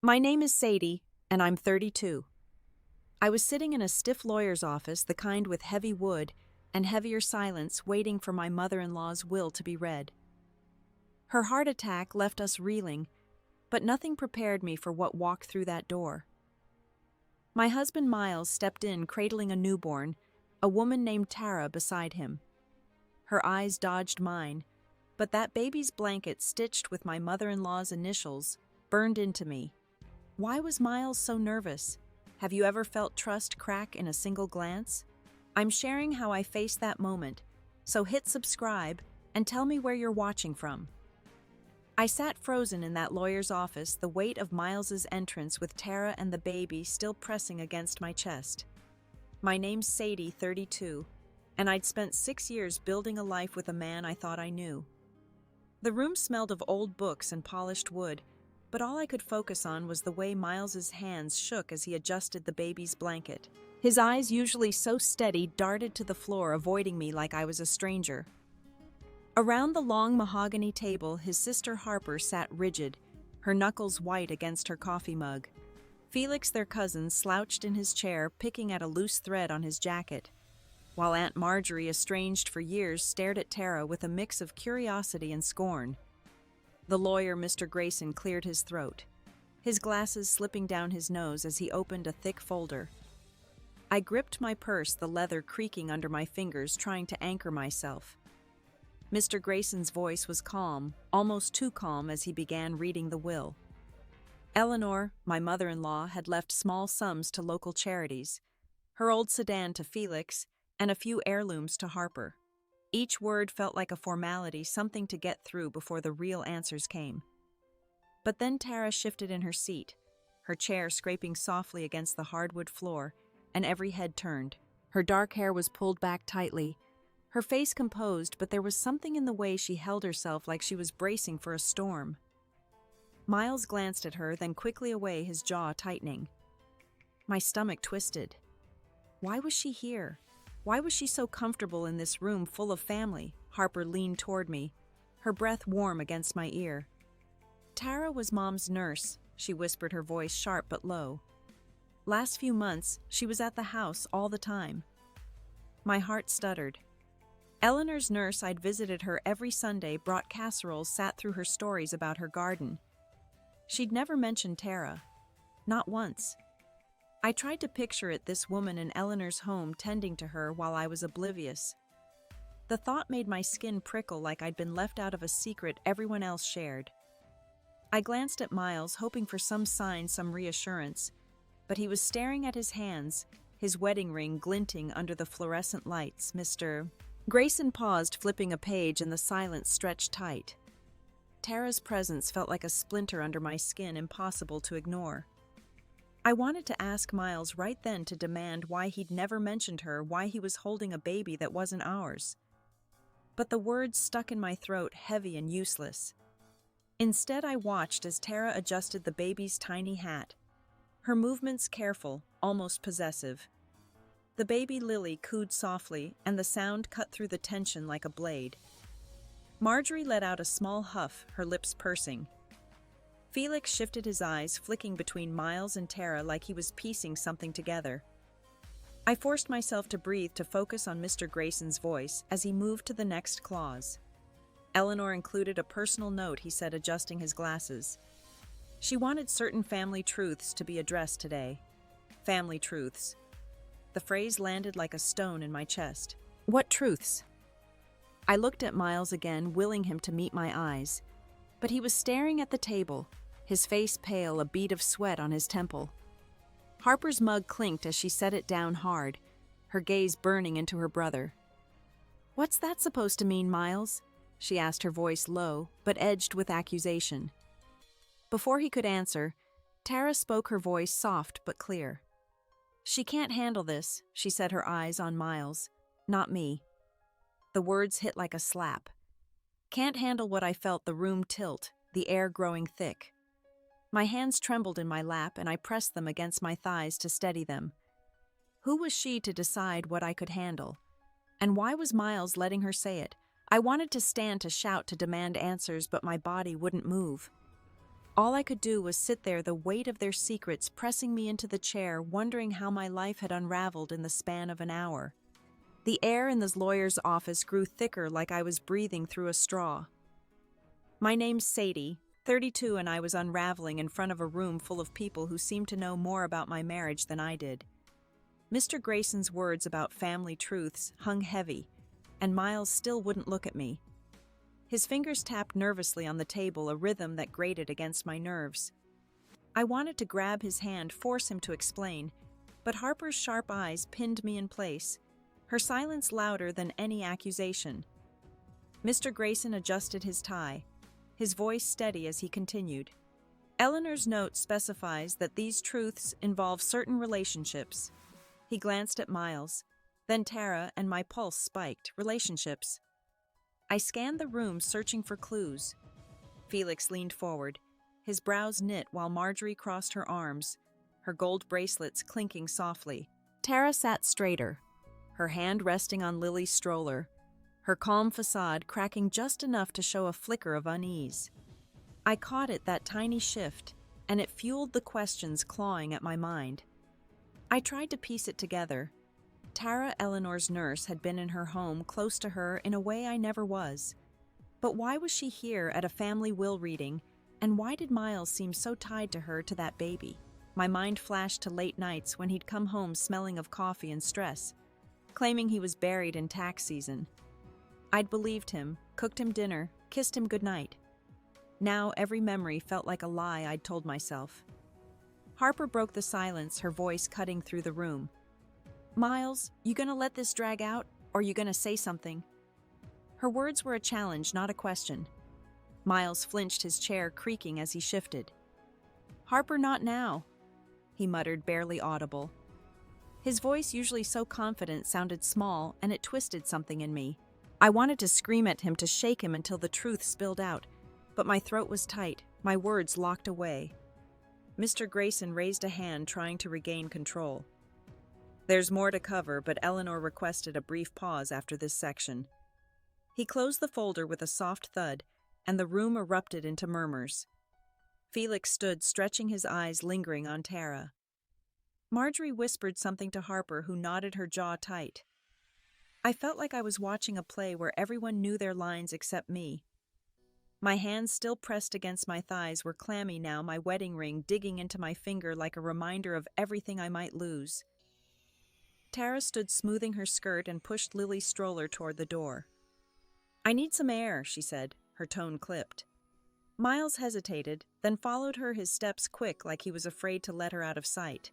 My name is Sadie, and I'm 32. I was sitting in a stiff lawyer's office, the kind with heavy wood and heavier silence, waiting for my mother-in-law's will to be read. Her heart attack left us reeling, but nothing prepared me for what walked through that door. My husband Miles stepped in cradling a newborn, a woman named Tara beside him. Her eyes dodged mine, but that baby's blanket stitched with my mother-in-law's initials burned into me. Why was Miles so nervous? Have you ever felt trust crack in a single glance? I'm sharing how I faced that moment, so hit subscribe and tell me where you're watching from. I sat frozen in that lawyer's office, the weight of Miles's entrance with Tara and the baby still pressing against my chest. My name's Sadie, 32, and I'd spent 6 years building a life with a man I thought I knew. The room smelled of old books and polished wood, but all I could focus on was the way Miles's hands shook as he adjusted the baby's blanket. His eyes, usually so steady, darted to the floor, avoiding me like I was a stranger. Around the long mahogany table, his sister Harper sat rigid, her knuckles white against her coffee mug. Felix, their cousin, slouched in his chair, picking at a loose thread on his jacket, while Aunt Marjorie, estranged for years, stared at Tara with a mix of curiosity and scorn. The lawyer, Mr. Grayson, cleared his throat, his glasses slipping down his nose as he opened a thick folder. I gripped my purse, the leather creaking under my fingers, trying to anchor myself. Mr. Grayson's voice was calm, almost too calm, as he began reading the will. Eleanor, my mother-in-law, had left small sums to local charities, her old sedan to Felix, and a few heirlooms to Harper. Each word felt like a formality, something to get through before the real answers came. But then Tara shifted in her seat, her chair scraping softly against the hardwood floor, and every head turned. Her dark hair was pulled back tightly, her face composed, but there was something in the way she held herself, like she was bracing for a storm. Miles glanced at her, then quickly away, his jaw tightening. My stomach twisted. Why was she here? Why was she so comfortable in this room full of family? Harper leaned toward me, her breath warm against my ear. Tara was Mom's nurse, she whispered, her voice sharp but low. Last few months, she was at the house all the time. My heart stuttered. Eleanor's nurse, I'd visited her every Sunday, brought casseroles, sat through her stories about her garden. She'd never mentioned Tara. Not once. I tried to picture it, this woman in Eleanor's home tending to her while I was oblivious. The thought made my skin prickle, like I'd been left out of a secret everyone else shared. I glanced at Miles, hoping for some sign, some reassurance, but he was staring at his hands, his wedding ring glinting under the fluorescent lights. Mr. Grayson paused, flipping a page, and the silence stretched tight. Tara's presence felt like a splinter under my skin, impossible to ignore. I wanted to ask Miles right then, to demand why he'd never mentioned her, why he was holding a baby that wasn't ours. But the words stuck in my throat, heavy and useless. Instead, I watched as Tara adjusted the baby's tiny hat, her movements careful, almost possessive. The baby Lily cooed softly, and the sound cut through the tension like a blade. Marjorie let out a small huff, her lips pursing. Felix shifted his eyes, flicking between Miles and Tara like he was piecing something together. I forced myself to breathe, to focus on Mr. Grayson's voice as he moved to the next clause. Eleanor included a personal note, he said, adjusting his glasses. She wanted certain family truths to be addressed today. Family truths. The phrase landed like a stone in my chest. What truths? I looked at Miles again, willing him to meet my eyes. But he was staring at the table, his face pale, a bead of sweat on his temple. Harper's mug clinked as she set it down hard, her gaze burning into her brother. What's that supposed to mean, Miles? She asked, her voice low, but edged with accusation. Before he could answer, Tara spoke, her voice soft but clear. She can't handle this, she said, her eyes on Miles. Not me. The words hit like a slap. Can't handle what I felt the room tilt, the air growing thick. My hands trembled in my lap, and I pressed them against my thighs to steady them. Who was she to decide what I could handle? And why was Miles letting her say it? I wanted to stand, to shout, to demand answers, but my body wouldn't move. All I could do was sit there, the weight of their secrets pressing me into the chair, wondering how my life had unraveled in the span of an hour. The air in this lawyer's office grew thicker, like I was breathing through a straw. My name's Sadie, 32, and I was unraveling in front of a room full of people who seemed to know more about my marriage than I did. Mr. Grayson's words about family truths hung heavy, and Miles still wouldn't look at me. His fingers tapped nervously on the table, a rhythm that grated against my nerves. I wanted to grab his hand, force him to explain, but Harper's sharp eyes pinned me in place, her silence louder than any accusation. Mr. Grayson adjusted his tie, his voice steady as he continued. Eleanor's note specifies that these truths involve certain relationships. He glanced at Miles, then Tara, and my pulse spiked. Relationships. I scanned the room, searching for clues. Felix leaned forward, his brows knit while Marjorie crossed her arms, her gold bracelets clinking softly. Tara sat straighter, her hand resting on Lily's stroller, her calm facade cracking just enough to show a flicker of unease. I caught it, that tiny shift, and it fueled the questions clawing at my mind. I tried to piece it together. Tara, Eleanor's nurse, had been in her home, close to her, in a way I never was. But why was she here at a family will reading, and why did Miles seem so tied to her, to that baby? My mind flashed to late nights when he'd come home smelling of coffee and stress, claiming he was buried in tax season. I'd believed him, cooked him dinner, kissed him goodnight. Now every memory felt like a lie I'd told myself. Harper broke the silence, her voice cutting through the room. Miles, you gonna let this drag out, or you gonna say something? Her words were a challenge, not a question. Miles flinched, his chair creaking as he shifted. Harper, not now, he muttered, barely audible. His voice, usually so confident, sounded small, and it twisted something in me. I wanted to scream at him, to shake him until the truth spilled out, but my throat was tight, my words locked away. Mr. Grayson raised a hand, trying to regain control. There's more to cover, but Eleanor requested a brief pause after this section. He closed the folder with a soft thud, and the room erupted into murmurs. Felix stood, stretching his eyes, lingering on Tara. Marjorie whispered something to Harper, who nodded, her jaw tight. I felt like I was watching a play where everyone knew their lines except me. My hands, still pressed against my thighs, were clammy now, my wedding ring digging into my finger like a reminder of everything I might lose. Tara stood, smoothing her skirt, and pushed Lily's stroller toward the door. I need some air, she said, her tone clipped. Miles hesitated, then followed her, his steps quick, like he was afraid to let her out of sight.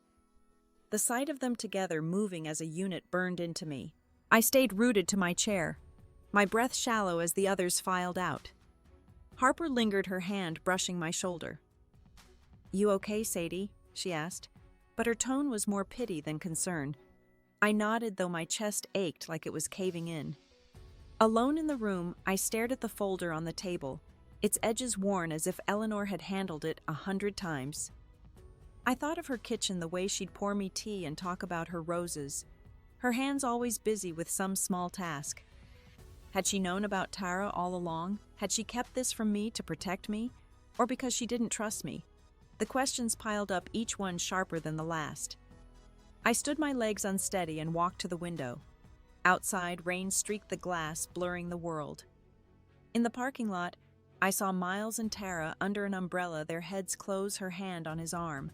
The sight of them together, moving as a unit, burned into me. I stayed rooted to my chair, my breath shallow as the others filed out. Harper lingered, her hand brushing my shoulder. You okay, Sadie? She asked, but her tone was more pity than concern. I nodded, though my chest ached like it was caving in. Alone in the room, I stared at the folder on the table, its edges worn as if Eleanor had handled it 100 times. I thought of her kitchen, the way she'd pour me tea and talk about her roses, her hands always busy with some small task. Had she known about Tara all along? Had she kept this from me to protect me? Or because she didn't trust me? The questions piled up, each one sharper than the last. I stood, my legs unsteady, and walked to the window. Outside, rain streaked the glass, blurring the world. In the parking lot, I saw Miles and Tara under an umbrella, their heads close, her hand on his arm.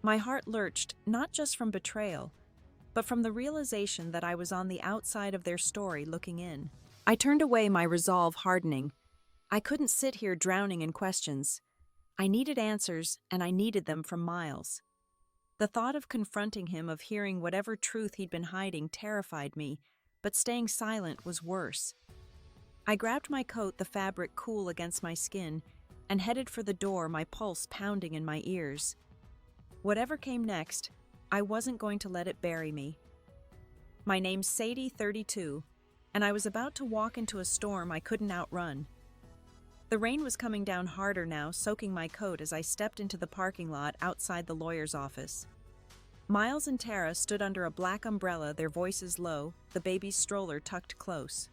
My heart lurched, not just from betrayal, but from the realization that I was on the outside of their story, looking in. I turned away, my resolve hardening. I couldn't sit here drowning in questions. I needed answers, and I needed them from Miles. The thought of confronting him, of hearing whatever truth he'd been hiding, terrified me, but staying silent was worse. I grabbed my coat, the fabric cool against my skin, and headed for the door, my pulse pounding in my ears. Whatever came next, I wasn't going to let it bury me. My name's Sadie, 32, and I was about to walk into a storm I couldn't outrun. The rain was coming down harder now, soaking my coat as I stepped into the parking lot outside the lawyer's office. Miles and Tara stood under a black umbrella, their voices low, the baby's stroller tucked close.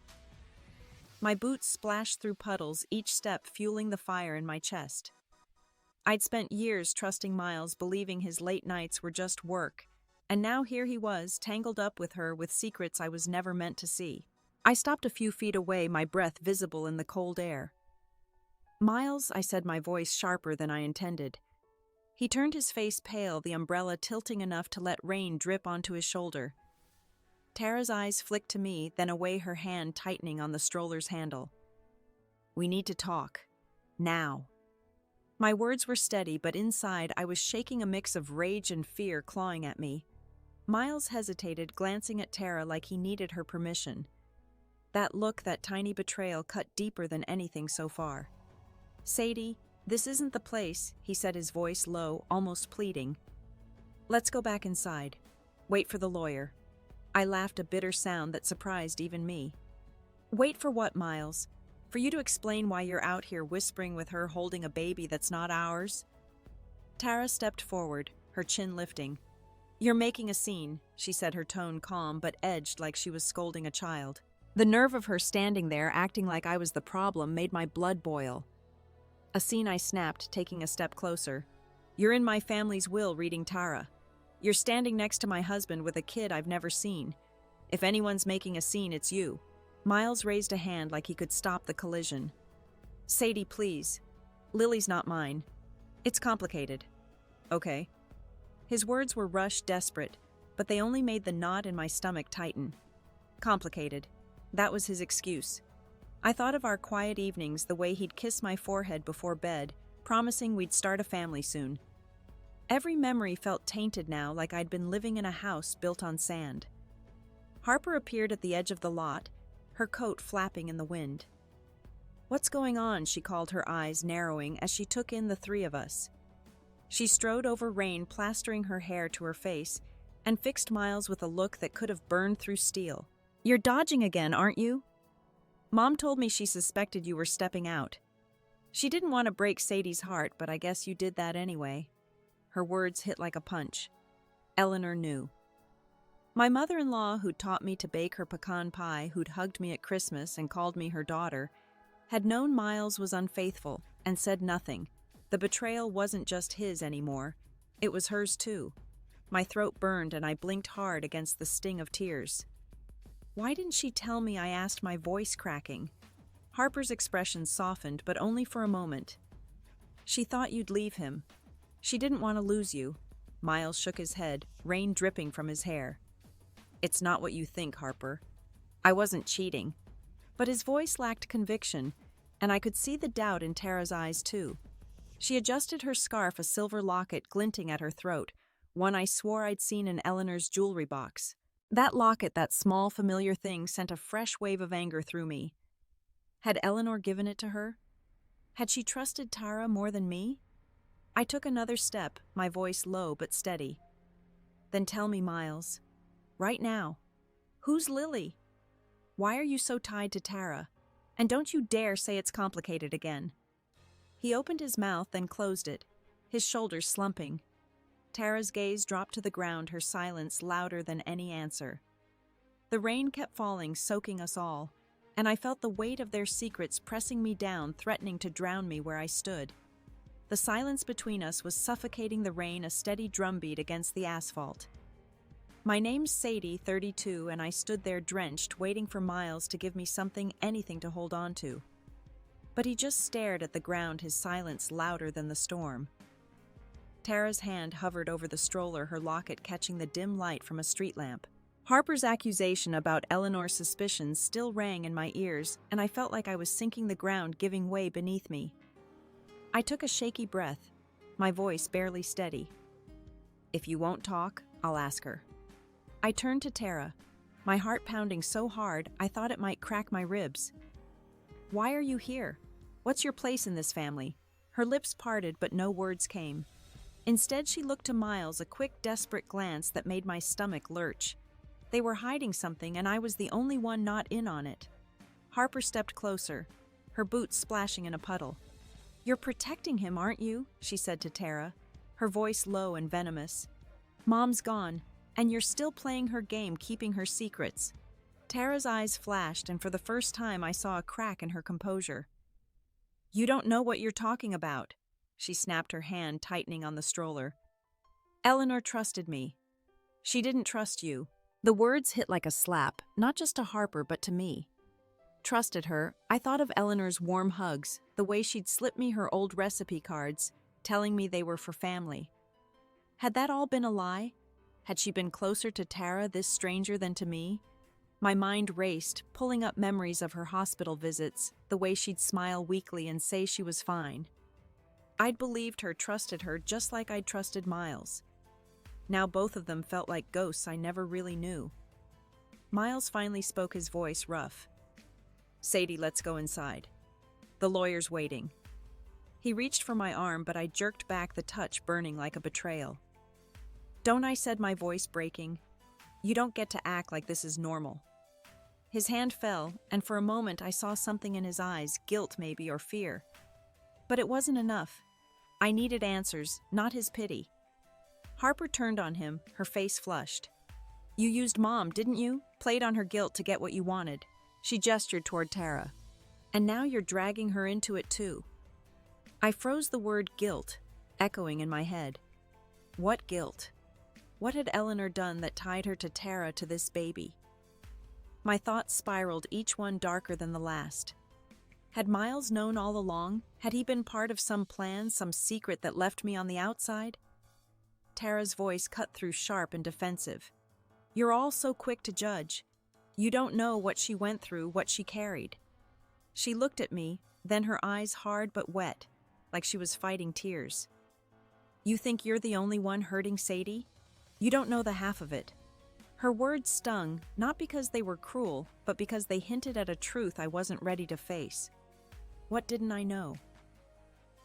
My boots splashed through puddles, each step fueling the fire in my chest. I'd spent years trusting Miles, believing his late nights were just work, and now here he was, tangled up with her with secrets I was never meant to see. I stopped a few feet away, my breath visible in the cold air. "Miles," I said, my voice sharper than I intended. He turned his face pale, the umbrella tilting enough to let rain drip onto his shoulder. Tara's eyes flicked to me, then away, her hand tightening on the stroller's handle. "We need to talk. Now." My words were steady, but inside I was shaking, a mix of rage and fear clawing at me. Miles hesitated, glancing at Tara like he needed her permission. That look, that tiny betrayal, cut deeper than anything so far. "Sadie, this isn't the place," he said, his voice low, almost pleading. "Let's go back inside. Wait for the lawyer." I laughed, a bitter sound that surprised even me. "Wait for what, Miles? For you to explain why you're out here whispering with her, holding a baby that's not ours?" Tara stepped forward, her chin lifting. "You're making a scene," she said, her tone calm but edged like she was scolding a child. The nerve of her standing there, acting like I was the problem, made my blood boil. "A scene?" I snapped, taking a step closer. "You're in my family's will reading Tara. You're standing next to my husband with a kid I've never seen. If anyone's making a scene, it's you." Miles raised a hand like he could stop the collision. "Sadie, please. Lily's not mine. It's complicated." "Okay." His words were rushed, desperate, but they only made the knot in my stomach tighten. Complicated. That was his excuse. I thought of our quiet evenings, the way he'd kiss my forehead before bed, promising we'd start a family soon. Every memory felt tainted now, like I'd been living in a house built on sand. Harper appeared at the edge of the lot, her coat flapping in the wind. "What's going on?" she called, her eyes narrowing as she took in the three of us. She strode over Rain, plastering her hair to her face, and fixed Miles with a look that could have burned through steel. "You're dodging again, aren't you? Mom told me she suspected you were stepping out. She didn't want to break Sadie's heart, but I guess you did that anyway." Her words hit like a punch. Eleanor knew. My mother-in-law, who'd taught me to bake her pecan pie, who'd hugged me at Christmas and called me her daughter, had known Miles was unfaithful and said nothing. The betrayal wasn't just his anymore. It was hers too. My throat burned and I blinked hard against the sting of tears. "Why didn't she tell me?" I asked, my voice cracking. Harper's expression softened, but only for a moment. "She thought you'd leave him. She didn't want to lose you." Miles shook his head, rain dripping from his hair. "It's not what you think, Harper. I wasn't cheating." But his voice lacked conviction, and I could see the doubt in Tara's eyes too. She adjusted her scarf, a silver locket glinting at her throat, one I swore I'd seen in Eleanor's jewelry box. That locket, that small, familiar thing, sent a fresh wave of anger through me. Had Eleanor given it to her? Had she trusted Tara more than me? I took another step, my voice low but steady. "Then tell me, Miles. Right now. Who's Lily? Why are you so tied to Tara? And don't you dare say it's complicated again." He opened his mouth, then closed it, his shoulders slumping. Tara's gaze dropped to the ground, her silence louder than any answer. The rain kept falling, soaking us all, and I felt the weight of their secrets pressing me down, threatening to drown me where I stood. The silence between us was suffocating, the rain a steady drumbeat against the asphalt. My name's Sadie, 32, and I stood there drenched, waiting for Miles to give me something, anything to hold on to. But he just stared at the ground, his silence louder than the storm. Tara's hand hovered over the stroller, her locket catching the dim light from a street lamp. Harper's accusation about Eleanor's suspicions still rang in my ears, and I felt like I was sinking, the ground giving way beneath me. I took a shaky breath, my voice barely steady. "If you won't talk, I'll ask her." I turned to Tara, my heart pounding so hard I thought it might crack my ribs. "Why are you here? What's your place in this family?" Her lips parted, but no words came. Instead, she looked to Miles, a quick, desperate glance that made my stomach lurch. They were hiding something, and I was the only one not in on it. Harper stepped closer, her boots splashing in a puddle. "You're protecting him, aren't you?" she said to Tara, her voice low and venomous. "Mom's gone, and you're still playing her game, keeping her secrets." Tara's eyes flashed, and for the first time I saw a crack in her composure. "You don't know what you're talking about." She snapped her hand, tightening on the stroller. Eleanor trusted me. She didn't trust you. The words hit like a slap, not just to Harper, but to me. Trusted her, I thought of Eleanor's warm hugs, the way she'd slip me her old recipe cards, telling me they were for family. Had that all been a lie? Had she been closer to Tara, this stranger, than to me? My mind raced, pulling up memories of her hospital visits, the way she'd smile weakly and say she was fine. I'd believed her, trusted her, just like I'd trusted Miles. Now both of them felt like ghosts I never really knew. Miles finally spoke, his voice rough. Sadie, let's go inside. The lawyer's waiting. He reached for my arm, but I jerked back, the touch burning like a betrayal. Don't, I said, my voice breaking. You don't get to act like this is normal. His hand fell, and for a moment I saw something in his eyes, guilt maybe, or fear. But it wasn't enough. I needed answers, not his pity. Harper turned on him, her face flushed. You used Mom, didn't you? Played on her guilt to get what you wanted. She gestured toward Tara. And now you're dragging her into it too. I froze, the word guilt echoing in my head. What guilt? What had Eleanor done that tied her to Tara, to this baby? My thoughts spiraled, each one darker than the last. Had Miles known all along? Had he been part of some plan, some secret that left me on the outside? Tara's voice cut through, sharp and defensive. You're all so quick to judge. You don't know what she went through, what she carried. She looked at me, then her eyes hard but wet, like she was fighting tears. You think you're the only one hurting Sadie? You don't know the half of it. Her words stung, not because they were cruel, but because they hinted at a truth I wasn't ready to face. What didn't I know?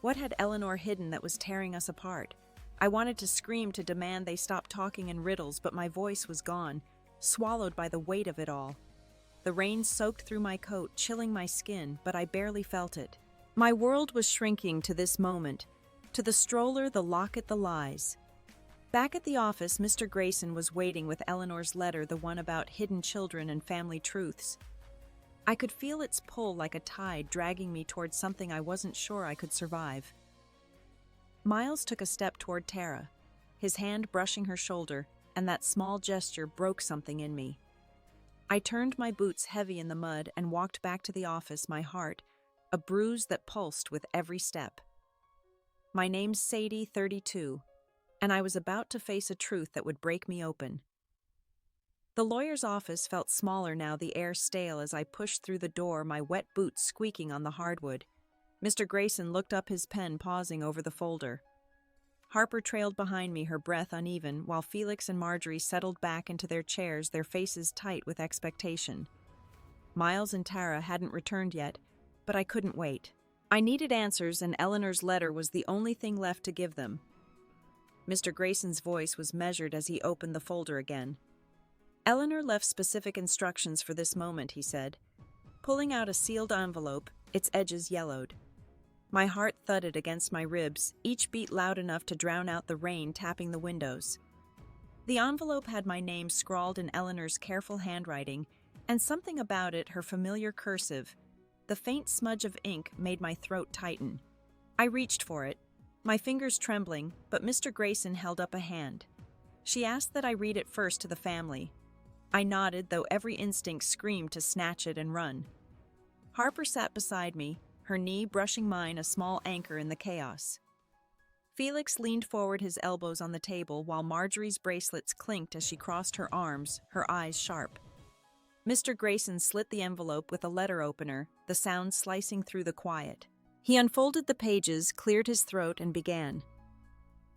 What had Eleanor hidden that was tearing us apart? I wanted to scream, to demand they stop talking in riddles, but my voice was gone, swallowed by the weight of it all. The rain soaked through my coat, chilling my skin, but I barely felt it. My world was shrinking to this moment, to the stroller, the locket, the lies. Back at the office, Mr. Grayson was waiting with Eleanor's letter, the one about hidden children and family truths. I could feel its pull like a tide, dragging me towards something I wasn't sure I could survive. Miles took a step toward Tara, his hand brushing her shoulder, and that small gesture broke something in me. I turned, my boots heavy in the mud, and walked back to the office, my heart a bruise that pulsed with every step. My name's Sadie, 32, and I was about to face a truth that would break me open. The lawyer's office felt smaller now, the air stale as I pushed through the door, my wet boots squeaking on the hardwood. Mr. Grayson looked up, his pen pausing over the folder. Harper trailed behind me, her breath uneven, while Felix and Marjorie settled back into their chairs, their faces tight with expectation. Miles and Tara hadn't returned yet, but I couldn't wait. I needed answers, and Eleanor's letter was the only thing left to give them. Mr. Grayson's voice was measured as he opened the folder again. Eleanor left specific instructions for this moment, he said, pulling out a sealed envelope, its edges yellowed. My heart thudded against my ribs, each beat loud enough to drown out the rain tapping the windows. The envelope had my name scrawled in Eleanor's careful handwriting, and something about it, her familiar cursive. The faint smudge of ink made my throat tighten. I reached for it, my fingers trembling, but Mr. Grayson held up a hand. She asked that I read it first to the family. I nodded, though every instinct screamed to snatch it and run. Harper sat beside me, her knee brushing mine, a small anchor in the chaos. Felix leaned forward, his elbows on the table, while Marjorie's bracelets clinked as she crossed her arms, her eyes sharp. Mr. Grayson slit the envelope with a letter opener, the sound slicing through the quiet. He unfolded the pages, cleared his throat, and began.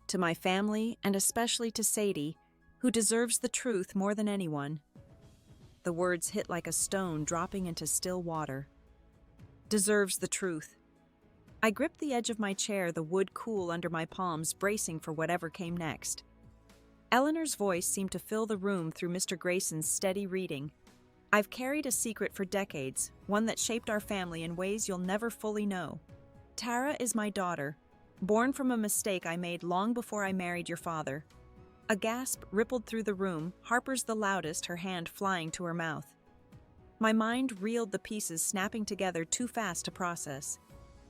To my family, and especially to Sadie, who deserves the truth more than anyone. The words hit like a stone dropping into still water. Deserves the truth. I gripped the edge of my chair, the wood cool under my palms, bracing for whatever came next. Eleanor's voice seemed to fill the room through Mr. Grayson's steady reading. I've carried a secret for decades, one that shaped our family in ways you'll never fully know. Tara is my daughter, born from a mistake I made long before I married your father. A gasp rippled through the room, Harper's the loudest, her hand flying to her mouth. My mind reeled, the pieces snapping together too fast to process.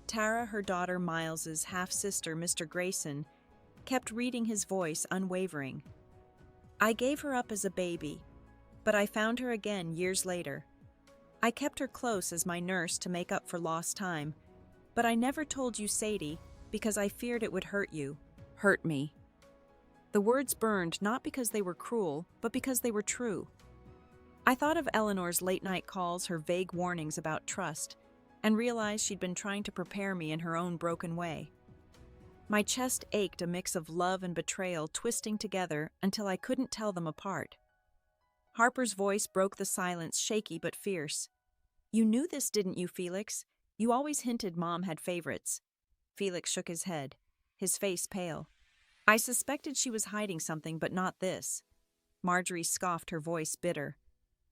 Tara, her daughter Miles's half-sister, Mr. Grayson, kept reading his voice unwavering. I gave her up as a baby, but I found her again years later. I kept her close as my nurse to make up for lost time, but I never told you, Sadie, because I feared it would hurt you. Hurt me. The words burned not because they were cruel, but because they were true. I thought of Eleanor's late-night calls, her vague warnings about trust, and realized she'd been trying to prepare me in her own broken way. My chest ached, a mix of love and betrayal twisting together until I couldn't tell them apart. Harper's voice broke the silence, shaky but fierce. You knew this, didn't you, Felix? You always hinted Mom had favorites. Felix shook his head, his face pale. I suspected she was hiding something, but not this. Marjorie scoffed, her voice bitter.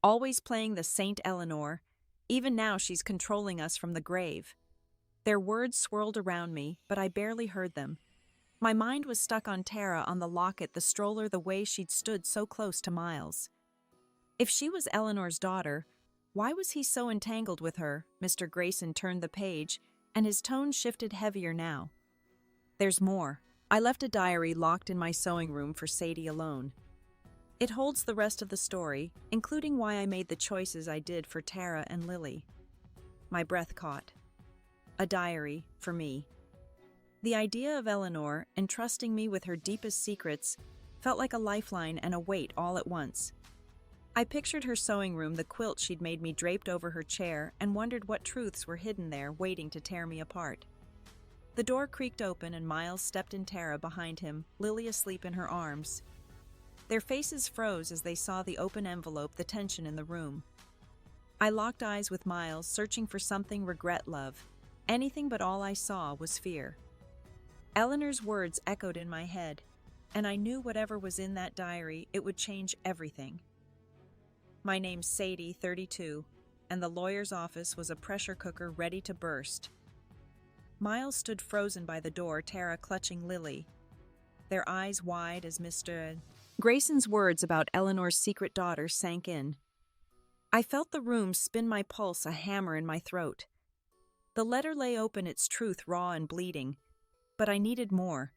Always playing the Saint Eleanor. Even now she's controlling us from the grave. Their words swirled around me, but I barely heard them. My mind was stuck on Tara, on the locket, the stroller, the way she'd stood so close to Miles. If she was Eleanor's daughter, why was he so entangled with her? Mr. Grayson turned the page, and his tone shifted heavier now. There's more. I left a diary locked in my sewing room for Sadie alone. It holds the rest of the story, including why I made the choices I did for Tara and Lily. My breath caught. A diary, for me. The idea of Eleanor entrusting me with her deepest secrets felt like a lifeline and a weight all at once. I pictured her sewing room, the quilt she'd made me draped over her chair, and wondered what truths were hidden there, waiting to tear me apart. The door creaked open and Miles stepped in, Tara behind him, Lily asleep in her arms. Their faces froze as they saw the open envelope, the tension in the room. I locked eyes with Miles, searching for something, regret, love. Anything, but all I saw was fear. Eleanor's words echoed in my head, and I knew whatever was in that diary, it would change everything. My name's Sadie, 32, and the lawyer's office was a pressure cooker ready to burst. Miles stood frozen by the door, Tara clutching Lily, their eyes wide as Mr. Grayson's words about Eleanor's secret daughter sank in. I felt the room spin, my pulse a hammer in my throat. The letter lay open, its truth raw and bleeding, but I needed more.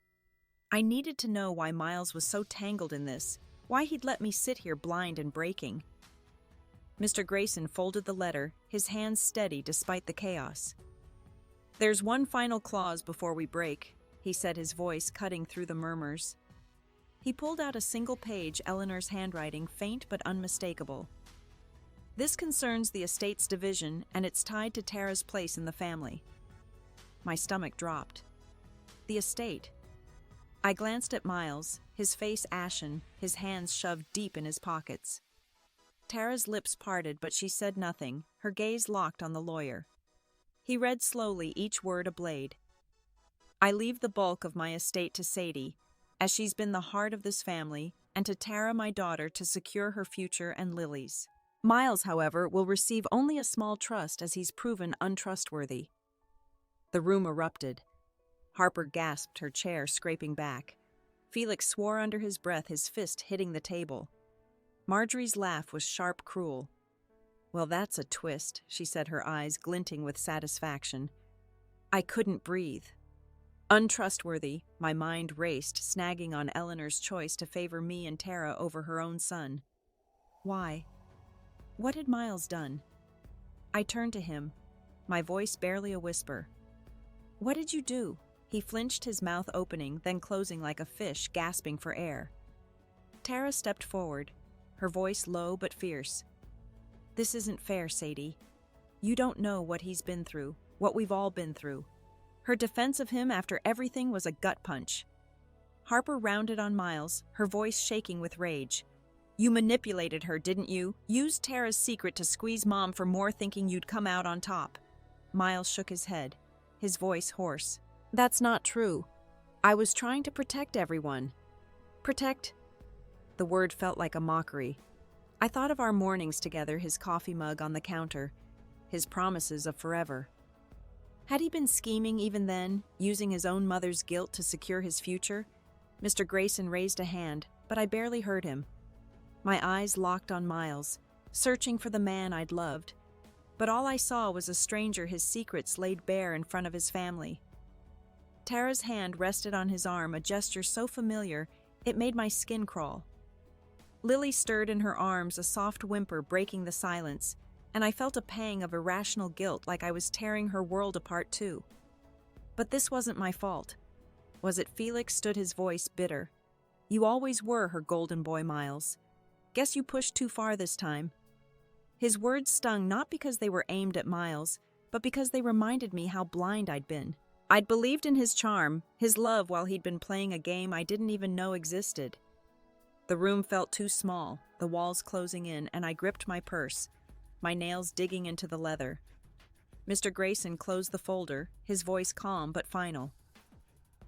I needed to know why Miles was so tangled in this, why he'd let me sit here blind and breaking. Mr. Grayson folded the letter, his hands steady despite the chaos. There's one final clause before we break, he said, his voice cutting through the murmurs. He pulled out a single page, Eleanor's handwriting, faint but unmistakable. This concerns the estate's division, and it's tied to Tara's place in the family. My stomach dropped. The estate. I glanced at Miles, his face ashen, his hands shoved deep in his pockets. Tara's lips parted, but she said nothing, her gaze locked on the lawyer. He read slowly, each word a blade. I leave the bulk of my estate to Sadie, as she's been the heart of this family, and to Tara, my daughter, to secure her future and Lily's. Miles, however, will receive only a small trust, as he's proven untrustworthy. The room erupted. Harper gasped, her chair scraping back. Felix swore under his breath, his fist hitting the table. Marjorie's laugh was sharp, cruel. Well, that's a twist, she said, her eyes glinting with satisfaction. I couldn't breathe. Untrustworthy, my mind raced, snagging on Eleanor's choice to favor me and Tara over her own son. Why? What had Miles done? I turned to him, my voice barely a whisper. What did you do? He flinched, his mouth opening, then closing like a fish, gasping for air. Tara stepped forward, her voice low but fierce. This isn't fair, Sadie. You don't know what he's been through, what we've all been through. Her defense of him after everything was a gut punch. Harper rounded on Miles, her voice shaking with rage. You manipulated her, didn't you? Used Tara's secret to squeeze Mom for more, thinking you'd come out on top. Miles shook his head, his voice hoarse. That's not true. I was trying to protect everyone. Protect? The word felt like a mockery. I thought of our mornings together, his coffee mug on the counter, his promises of forever. Had he been scheming even then, using his own mother's guilt to secure his future? Mr. Grayson raised a hand, but I barely heard him. My eyes locked on Miles, searching for the man I'd loved. but all I saw was a stranger, his secrets laid bare in front of his family. Tara's hand rested on his arm, a gesture so familiar it made my skin crawl. Lily stirred in her arms, a soft whimper breaking the silence, and I felt a pang of irrational guilt, like I was tearing her world apart too. But this wasn't my fault. Was it? Felix stood, his voice bitter. You always were her golden boy, Miles. Guess you pushed too far this time. His words stung, not because they were aimed at Miles, but because they reminded me how blind I'd been. I'd believed in his charm, his love, while he'd been playing a game I didn't even know existed. The room felt too small, the walls closing in, and I gripped my purse, my nails digging into the leather. Mr. Grayson closed the folder, his voice calm but final.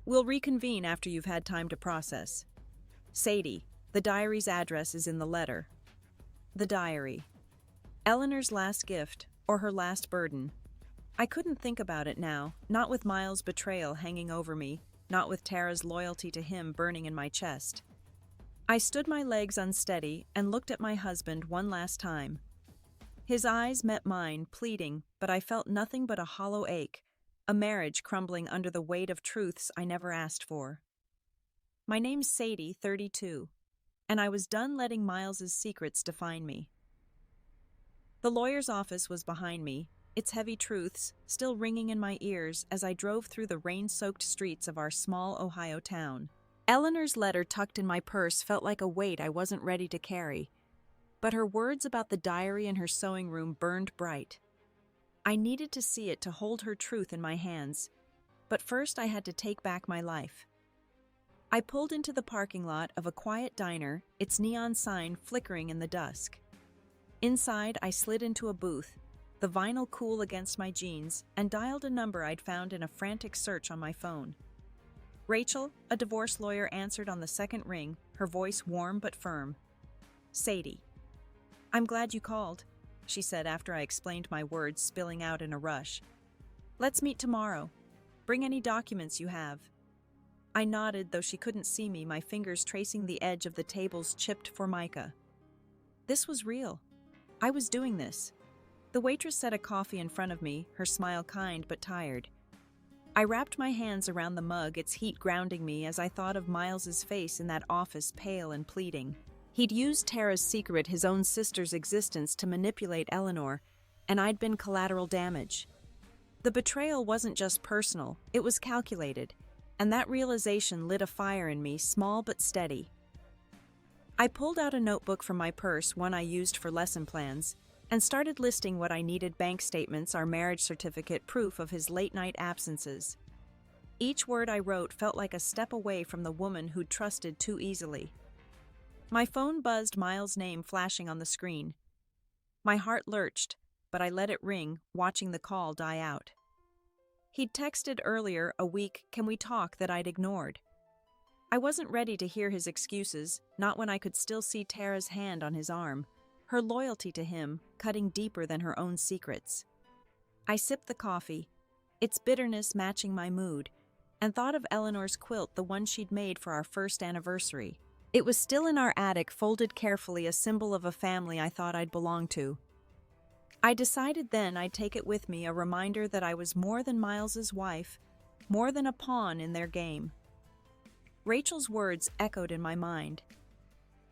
We'll reconvene after you've had time to process. Sadie, the diary's address is in the letter. The diary. Eleanor's last gift, or her last burden. I couldn't think about it now, not with Miles' betrayal hanging over me, not with Tara's loyalty to him burning in my chest. I stood, my legs unsteady, and looked at my husband one last time. His eyes met mine, pleading, but I felt nothing but a hollow ache, a marriage crumbling under the weight of truths I never asked for. My name's Sadie, 32, and I was done letting Miles's secrets define me. The lawyer's office was behind me, its heavy truths still ringing in my ears as I drove through the rain-soaked streets of our small Ohio town. Eleanor's letter tucked in my purse felt like a weight I wasn't ready to carry, but her words about the diary in her sewing room burned bright. I needed to see it to hold her truth in my hands, but first I had to take back my life. I pulled into the parking lot of a quiet diner, its neon sign flickering in the dusk. Inside, I slid into a booth, the vinyl cool against my jeans, and dialed a number I'd found in a frantic search on my phone. Rachel, a divorce lawyer, answered on the second ring, her voice warm but firm. Sadie. I'm glad you called, she said after I explained my words, spilling out in a rush. Let's meet tomorrow. Bring any documents you have. I nodded, though she couldn't see me, my fingers tracing the edge of the table's chipped formica. This was real. I was doing this. The waitress set a coffee in front of me, her smile kind but tired. I wrapped my hands around the mug, its heat grounding me as I thought of Miles's face in that office, pale and pleading. He'd used Tara's secret, his own sister's existence, to manipulate Eleanor, and I'd been collateral damage. The betrayal wasn't just personal, it was calculated, and that realization lit a fire in me, small but steady. I pulled out a notebook from my purse, one I used for lesson plans, and started listing what I needed: bank statements, our marriage certificate, proof of his late-night absences. Each word I wrote felt like a step away from the woman who'd trusted too easily. My phone buzzed, Miles' name flashing on the screen. My heart lurched, but I let it ring, watching the call die out. He'd texted earlier, a week, "Can we talk?" that I'd ignored. I wasn't ready to hear his excuses, not when I could still see Tara's hand on his arm, her loyalty to him cutting deeper than her own secrets. I sipped the coffee, its bitterness matching my mood, and thought of Eleanor's quilt, the one she'd made for our first anniversary. It was still in our attic, folded carefully, a symbol of a family I thought I'd belong to. I decided then I'd take it with me, a reminder that I was more than Miles's wife, more than a pawn in their game. Rachel's words echoed in my mind.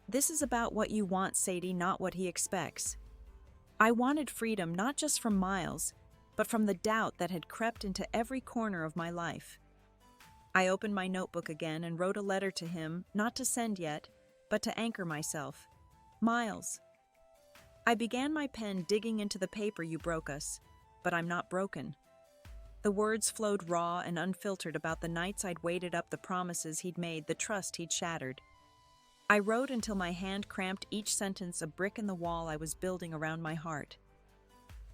This is about what you want, Sadie, not what he expects. I wanted freedom, not just from Miles, but from the doubt that had crept into every corner of my life. I opened my notebook again and wrote a letter to him, not to send yet, but to anchor myself. Miles. I began my pen, digging into the paper. You broke us, but I'm not broken. The words flowed raw and unfiltered about the nights I'd waited up, the promises he'd made, the trust he'd shattered. I wrote until my hand cramped, each sentence a brick in the wall I was building around my heart.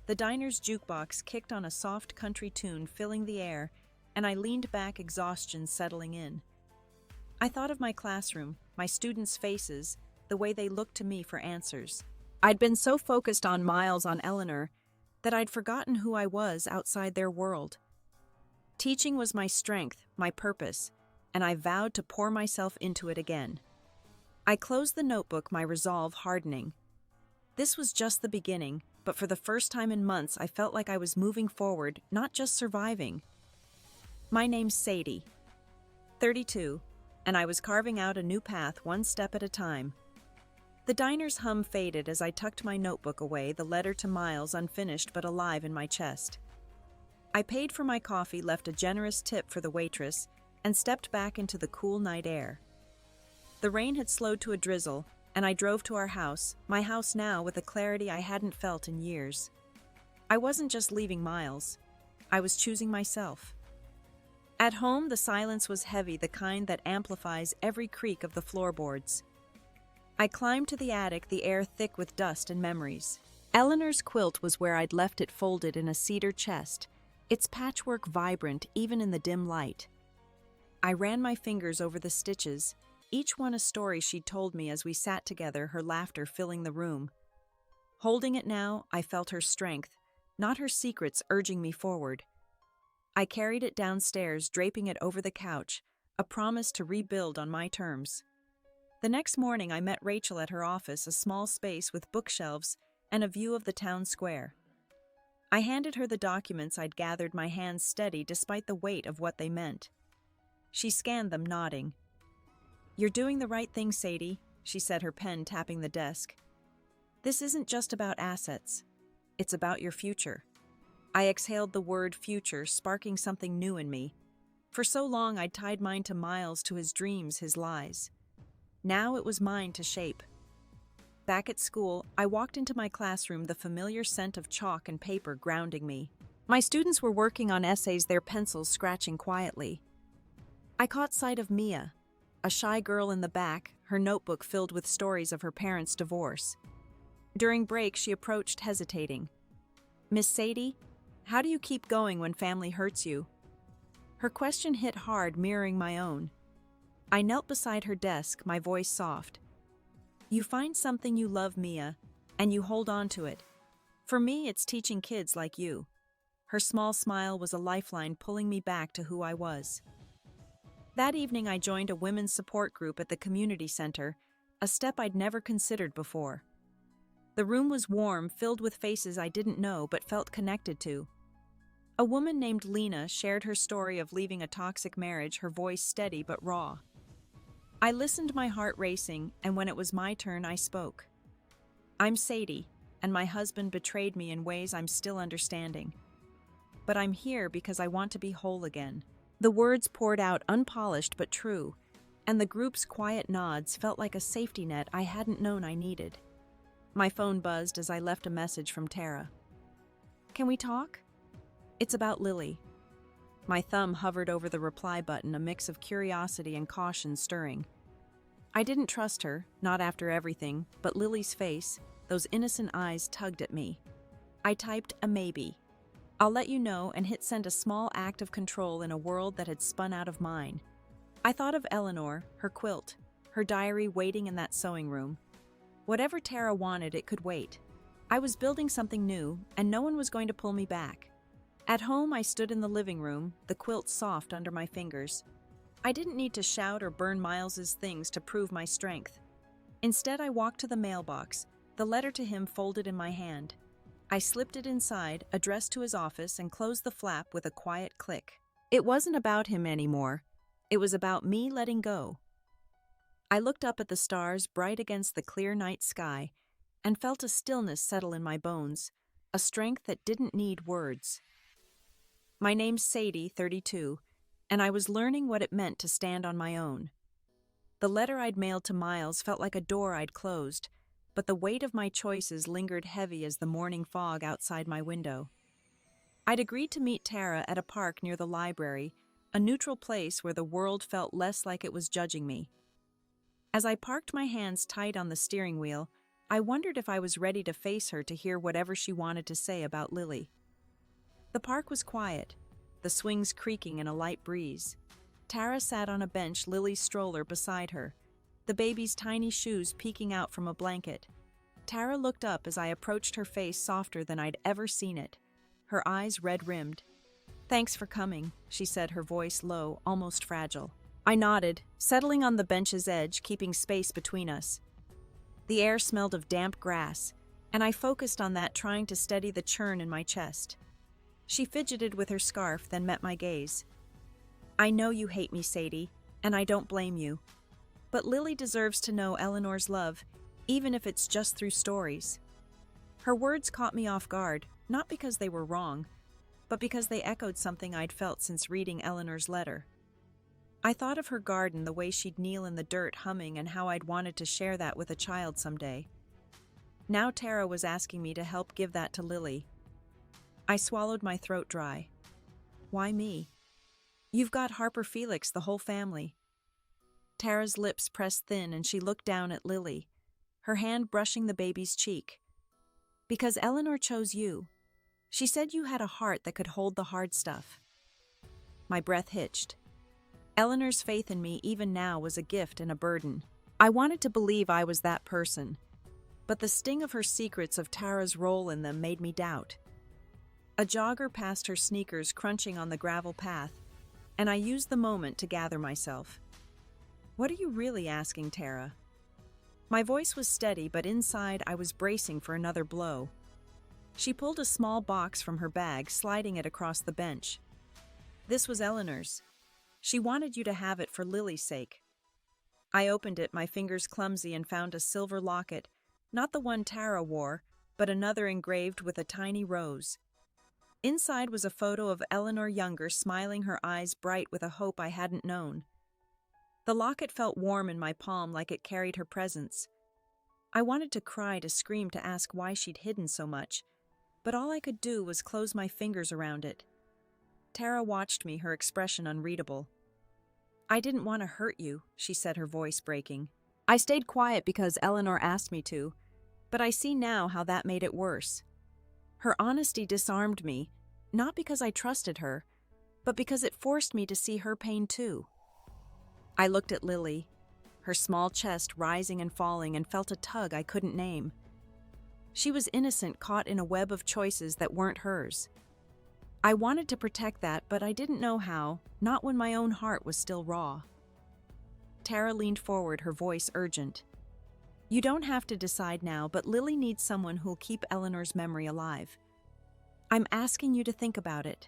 The diner's jukebox kicked on, a soft country tune filling the air, and I leaned back, exhaustion settling in. I thought of my classroom, my students' faces, the way they looked to me for answers. I'd been so focused on Miles, on Eleanor, that I'd forgotten who I was outside their world. Teaching was my strength, my purpose, and I vowed to pour myself into it again. I closed the notebook, my resolve hardening. This was just the beginning, but for the first time in months I felt like I was moving forward, not just surviving. My name's Sadie, 32, and I was carving out a new path one step at a time. The diner's hum faded as I tucked my notebook away, the letter to Miles unfinished but alive in my chest. I paid for my coffee, left a generous tip for the waitress, and stepped back into the cool night air. The rain had slowed to a drizzle, and I drove to our house, my house now, with a clarity I hadn't felt in years. I wasn't just leaving Miles. I was choosing myself. At home, the silence was heavy, the kind that amplifies every creak of the floorboards. I climbed to the attic, the air thick with dust and memories. Eleanor's quilt was where I'd left it, folded in a cedar chest, its patchwork vibrant even in the dim light. I ran my fingers over the stitches, each one a story she'd told me as we sat together, her laughter filling the room. Holding it now, I felt her strength, not her secrets, urging me forward. I carried it downstairs, draping it over the couch, a promise to rebuild on my terms. The next morning I met Rachel at her office, a small space with bookshelves and a view of the town square. I handed her the documents I'd gathered, my hands steady despite the weight of what they meant. She scanned them, nodding. "You're doing the right thing, Sadie," she said, her pen tapping the desk. "This isn't just about assets. It's about your future." I exhaled the word future, sparking something new in me. For so long I'd tied mine to Miles, to his dreams, his lies. Now it was mine to shape. Back at school, I walked into my classroom, the familiar scent of chalk and paper grounding me. My students were working on essays, their pencils scratching quietly. I caught sight of Mia, a shy girl in the back, her notebook filled with stories of her parents' divorce. During break, she approached, hesitating. "Miss Sadie, how do you keep going when family hurts you?" Her question hit hard, mirroring my own. I knelt beside her desk, my voice soft. "You find something you love, Mia, and you hold on to it. For me, it's teaching kids like you." Her small smile was a lifeline, pulling me back to who I was. That evening, I joined a women's support group at the community center, a step I'd never considered before. The room was warm, filled with faces I didn't know but felt connected to. A woman named Lena shared her story of leaving a toxic marriage, her voice steady but raw. I listened, my heart racing, and when it was my turn, I spoke. "I'm Sadie, and my husband betrayed me in ways I'm still understanding. But I'm here because I want to be whole again." The words poured out, unpolished but true, and the group's quiet nods felt like a safety net I hadn't known I needed. My phone buzzed as I left a message from Tara. "Can we talk?" "It's about Lily." My thumb hovered over the reply button, a mix of curiosity and caution stirring. I didn't trust her, not after everything, but Lily's face, those innocent eyes tugged at me. I typed a maybe. "I'll let you know," and hit send, a small act of control in a world that had spun out of mine. I thought of Eleanor, her quilt, her diary waiting in that sewing room. Whatever Tara wanted, it could wait. I was building something new, and no one was going to pull me back. At home, I stood in the living room, the quilt soft under my fingers. I didn't need to shout or burn Miles's things to prove my strength. Instead, I walked to the mailbox, the letter to him folded in my hand. I slipped it inside, addressed to his office, and closed the flap with a quiet click. It wasn't about him anymore. It was about me letting go. I looked up at the stars bright against the clear night sky and felt a stillness settle in my bones, a strength that didn't need words. My name's Sadie, 32, and I was learning what it meant to stand on my own. The letter I'd mailed to Miles felt like a door I'd closed, but the weight of my choices lingered heavy as the morning fog outside my window. I'd agreed to meet Tara at a park near the library, a neutral place where the world felt less like it was judging me. As I parked my hands tight on the steering wheel, I wondered if I was ready to face her, to hear whatever she wanted to say about Lily. The park was quiet, the swings creaking in a light breeze. Tara sat on a bench, Lily's stroller beside her, the baby's tiny shoes peeking out from a blanket. Tara looked up as I approached, her face softer than I'd ever seen it, her eyes red-rimmed. "Thanks for coming," she said, her voice low, almost fragile. I nodded, settling on the bench's edge, keeping space between us. The air smelled of damp grass, and I focused on that, trying to steady the churn in my chest. She fidgeted with her scarf, then met my gaze. I know you hate me, Sadie, and I don't blame you. But Lily deserves to know Eleanor's love, even if it's just through stories. Her words caught me off guard, not because they were wrong, but because they echoed something I'd felt since reading Eleanor's letter. I thought of her garden, the way she'd kneel in the dirt humming, and how I'd wanted to share that with a child someday. Now Tara was asking me to help give that to Lily. I swallowed my throat dry. Why me? You've got Harper, Felix, the whole family. Tara's lips pressed thin and she looked down at Lily, her hand brushing the baby's cheek. Because Eleanor chose you. She said you had a heart that could hold the hard stuff. My breath hitched. Eleanor's faith in me even now was a gift and a burden. I wanted to believe I was that person, but the sting of her secrets, of Tara's role in them, made me doubt. A jogger passed her sneakers crunching on the gravel path, and I used the moment to gather myself. What are you really asking, Tara? My voice was steady, but inside I was bracing for another blow. She pulled a small box from her bag, sliding it across the bench. This was Eleanor's. She wanted you to have it for Lily's sake. I opened it, my fingers clumsy, and found a silver locket, not the one Tara wore, but another engraved with a tiny rose. Inside was a photo of Eleanor younger, smiling, her eyes bright with a hope I hadn't known. The locket felt warm in my palm, like it carried her presence. I wanted to cry, to scream, to ask why she'd hidden so much, but all I could do was close my fingers around it. Tara watched me, her expression unreadable. I didn't want to hurt you, she said, her voice breaking. I stayed quiet because Eleanor asked me to, but I see now how that made it worse. Her honesty disarmed me, not because I trusted her, but because it forced me to see her pain too. I looked at Lily, her small chest rising and falling, and felt a tug I couldn't name. She was innocent, caught in a web of choices that weren't hers. I wanted to protect that, but I didn't know how, not when my own heart was still raw. Tara leaned forward, her voice urgent. You don't have to decide now, but Lily needs someone who'll keep Eleanor's memory alive. I'm asking you to think about it.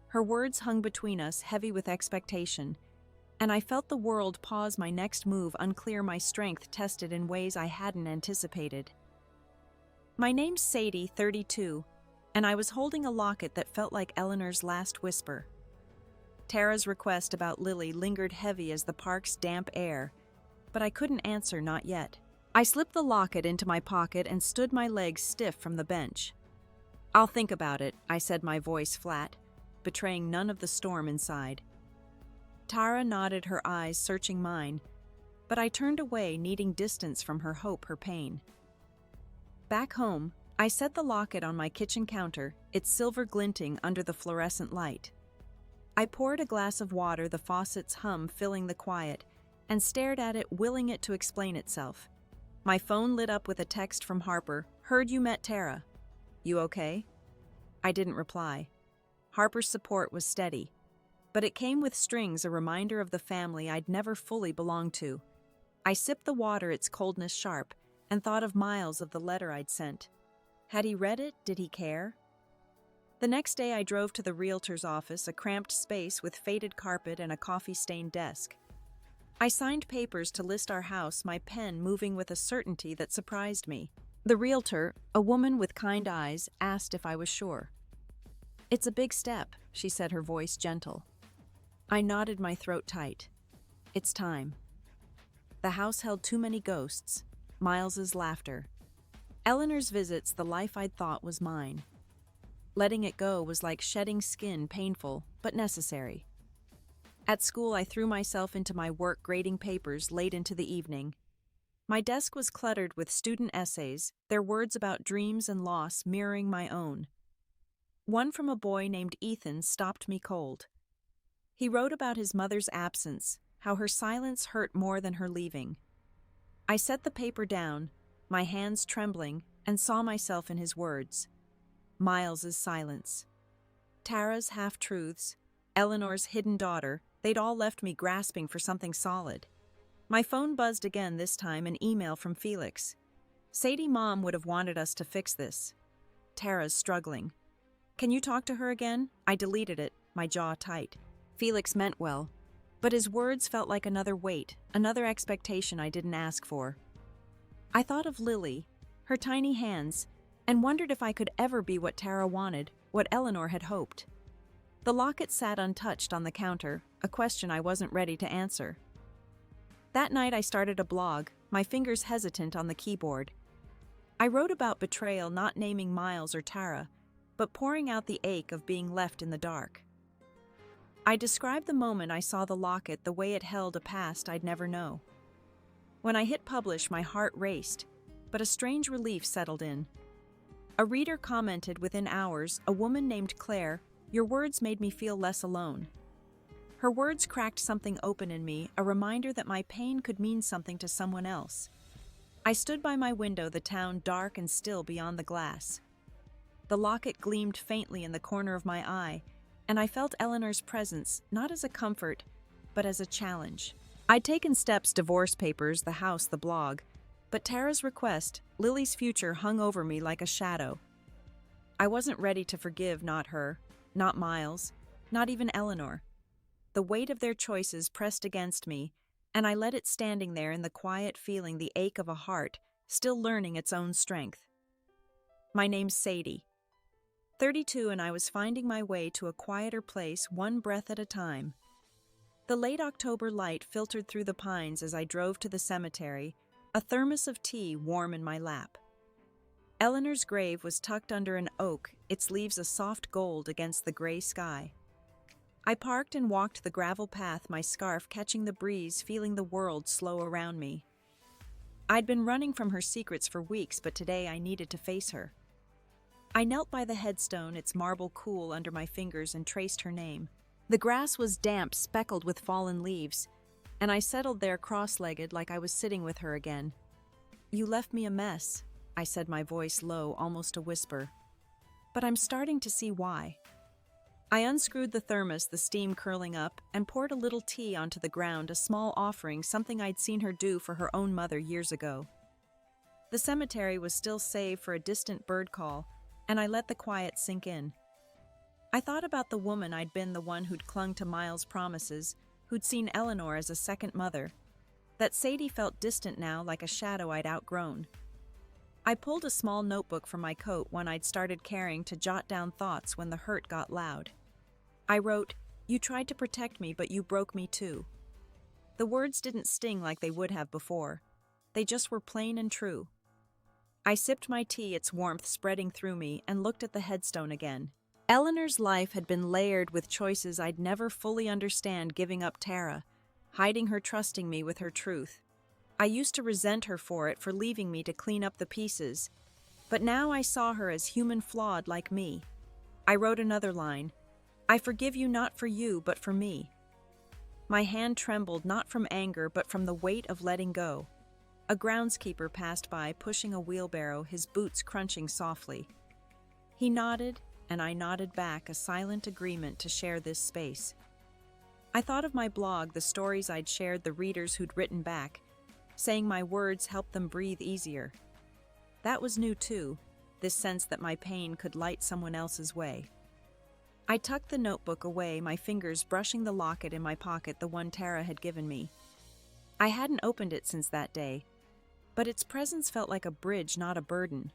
Her words hung between us, heavy with expectation, and I felt the world pause, my next move unclear, my strength tested in ways I hadn't anticipated. My name's Sadie, 32, and I was holding a locket that felt like Eleanor's last whisper. Tara's request about Lily lingered heavy as the park's damp air, but I couldn't answer, not yet. I slipped the locket into my pocket and stood, my legs stiff from the bench. I'll think about it, I said, my voice flat, betraying none of the storm inside. Tara nodded, her eyes searching mine, but I turned away, needing distance from her hope, her pain. Back home, I set the locket on my kitchen counter, its silver glinting under the fluorescent light. I poured a glass of water, the faucet's hum filling the quiet, and stared at it, willing it to explain itself. My phone lit up with a text from Harper. Heard you met Tara. You okay? I didn't reply. Harper's support was steady, but it came with strings, a reminder of the family I'd never fully belonged to. I sipped the water, its coldness sharp, and thought of Miles, of the letter I'd sent. Had he read it? Did he care? The next day I drove to the realtor's office, a cramped space with faded carpet and a coffee-stained desk. I signed papers to list our house, my pen moving with a certainty that surprised me. The realtor, a woman with kind eyes, asked if I was sure. It's a big step, she said, her voice gentle. I nodded, my throat tight. It's time. The house held too many ghosts, Miles's laughter, Eleanor's visits, the life I'd thought was mine. Letting it go was like shedding skin, painful, but necessary. At school, I threw myself into my work, grading papers late into the evening. My desk was cluttered with student essays, their words about dreams and loss mirroring my own. One from a boy named Ethan stopped me cold. He wrote about his mother's absence, how her silence hurt more than her leaving. I set the paper down, my hands trembling, and saw myself in his words. Miles's silence. Tara's half-truths, Eleanor's hidden daughter, they'd all left me grasping for something solid. My phone buzzed again, this time an email from Felix. Sadie Mom would have wanted us to fix this. Tara's struggling. Can you talk to her again? I deleted it, my jaw tight. Felix meant well, but his words felt like another weight, another expectation I didn't ask for. I thought of Lily, her tiny hands, and wondered if I could ever be what Tara wanted, what Eleanor had hoped. The locket sat untouched on the counter, a question I wasn't ready to answer. That night I started a blog, my fingers hesitant on the keyboard. I wrote about betrayal, not naming Miles or Tara, but pouring out the ache of being left in the dark. I described the moment I saw the locket the way it held a past I'd never know. When I hit publish, my heart raced, but a strange relief settled in. A reader commented within hours, a woman named Claire, "Your words made me feel less alone." Her words cracked something open in me, a reminder that my pain could mean something to someone else. I stood by my window, the town dark and still beyond the glass. The locket gleamed faintly in the corner of my eye, and I felt Eleanor's presence not as a comfort, but as a challenge. I'd taken steps, divorce papers, the house, the blog, but Tara's request, Lily's future, hung over me like a shadow. I wasn't ready to forgive not her, not Miles, not even Eleanor. The weight of their choices pressed against me, and I let it standing there in the quiet, feeling the ache of a heart still learning its own strength. My name's Sadie. 32, and I was finding my way to a quieter place, one breath at a time. The late October light filtered through the pines as I drove to the cemetery, a thermos of tea warm in my lap. Eleanor's grave was tucked under an oak, its leaves a soft gold against the gray sky. I parked and walked the gravel path, my scarf catching the breeze, feeling the world slow around me. I'd been running from her secrets for weeks, but today I needed to face her. I knelt by the headstone, its marble cool under my fingers, and traced her name. The grass was damp, speckled with fallen leaves, and I settled there cross-legged like I was sitting with her again. "You left me a mess," I said, my voice low, almost a whisper. "But I'm starting to see why." I unscrewed the thermos, the steam curling up, and poured a little tea onto the ground, a small offering, something I'd seen her do for her own mother years ago. The cemetery was still save for a distant bird call, and I let the quiet sink in. I thought about the woman I'd been, the one who'd clung to Miles' promises, who'd seen Eleanor as a second mother. That Sadie felt distant now, like a shadow I'd outgrown. I pulled a small notebook from my coat, one I'd started carrying, to jot down thoughts when the hurt got loud. I wrote, "You tried to protect me, but you broke me too." The words didn't sting like they would have before. They just were plain and true. I sipped my tea, its warmth spreading through me, and looked at the headstone again. Eleanor's life had been layered with choices I'd never fully understand, giving up Tara, hiding her, trusting me with her truth. I used to resent her for it, for leaving me to clean up the pieces. But now I saw her as human, flawed like me. I wrote another line, "I forgive you, not for you, but for me." My hand trembled, not from anger, but from the weight of letting go. A groundskeeper passed by, pushing a wheelbarrow, his boots crunching softly. He nodded, and I nodded back, a silent agreement to share this space. I thought of my blog, the stories I'd shared, the readers who'd written back, saying my words helped them breathe easier. That was new too, this sense that my pain could light someone else's way. I tucked the notebook away, my fingers brushing the locket in my pocket, the one Tara had given me. I hadn't opened it since that day, but its presence felt like a bridge, not a burden.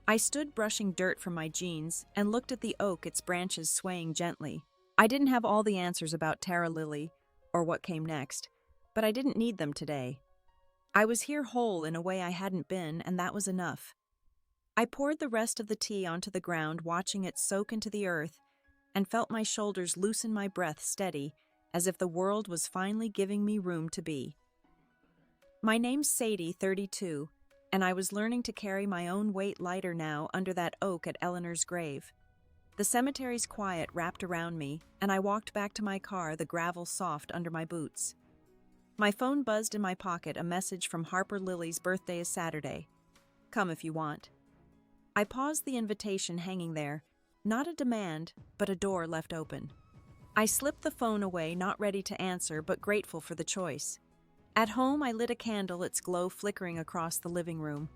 I stood brushing dirt from my jeans and looked at the oak, its branches swaying gently. I didn't have all the answers about Tara, Lily, or what came next, but I didn't need them today. I was here whole in a way I hadn't been, and that was enough. I poured the rest of the tea onto the ground, watching it soak into the earth, and felt my shoulders loosen, my breath steady, as if the world was finally giving me room to be. My name's Sadie, 32, and I was learning to carry my own weight lighter now under that oak at Eleanor's grave. The cemetery's quiet wrapped around me, and I walked back to my car, the gravel soft under my boots. My phone buzzed in my pocket, a message from Harper. "Lily's birthday is Saturday. Come if you want." I paused, the invitation hanging there, not a demand, but a door left open. I slipped the phone away, not ready to answer, but grateful for the choice. At home, I lit a candle, its glow flickering across the living room.